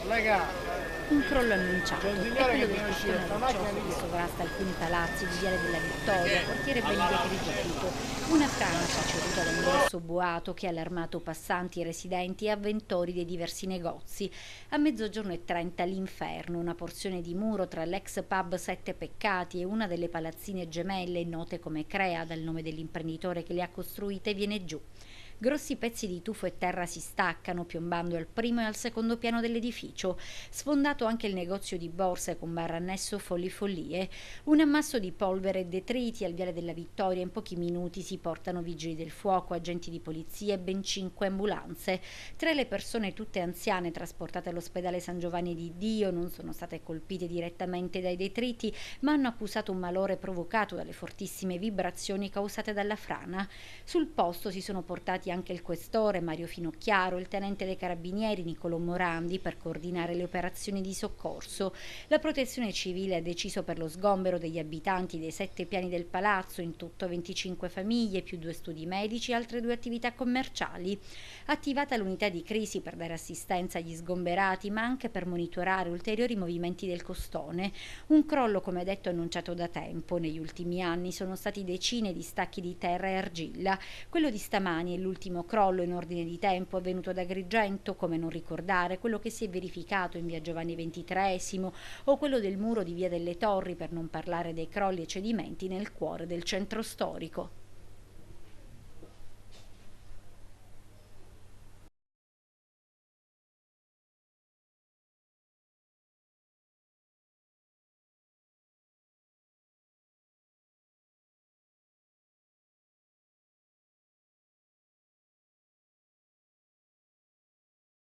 Un crollo annunciato è quello del costone roccioso che sovrasta alcuni palazzi di Viale della Vittoria, quartiere Benivieri Gepito. Una frana preceduta da un grosso boato che ha allarmato passanti, residenti e avventori dei diversi negozi. A 12:30 l'inferno, una porzione di muro tra l'ex pub Sette Peccati e una delle palazzine gemelle, note come Crea dal nome dell'imprenditore che le ha costruite, viene giù. Grossi pezzi di tufo e terra si staccano, piombando al primo e al secondo piano dell'edificio. Sfondato anche il negozio di borse con bar annesso Folli Follie. Un ammasso di polvere e detriti al Viale della Vittoria. In pochi minuti si portano vigili del fuoco, agenti di polizia e ben 5 ambulanze. 3 le persone, tutte anziane, trasportate all'ospedale San Giovanni di Dio, non sono state colpite direttamente dai detriti, ma hanno accusato un malore provocato dalle fortissime vibrazioni causate dalla frana. Sul posto si sono portati anche il questore Mario Finocchiaro, il tenente dei carabinieri Niccolò Morandi per coordinare le operazioni di soccorso. La protezione civile ha deciso per lo sgombero degli abitanti dei 7 piani del palazzo, in tutto 25 famiglie, più 2 studi medici e altre 2 attività commerciali. Attivata l'unità di crisi per dare assistenza agli sgomberati, ma anche per monitorare ulteriori movimenti del costone. Un crollo, come detto, annunciato da tempo. Negli ultimi anni sono stati decine di stacchi di terra e argilla. Quello di stamani è l'ultimo crollo in ordine di tempo avvenuto ad Agrigento, come non ricordare quello che si è verificato in via Giovanni XXIII o quello del muro di via delle Torri, per non parlare dei crolli e cedimenti nel cuore del centro storico.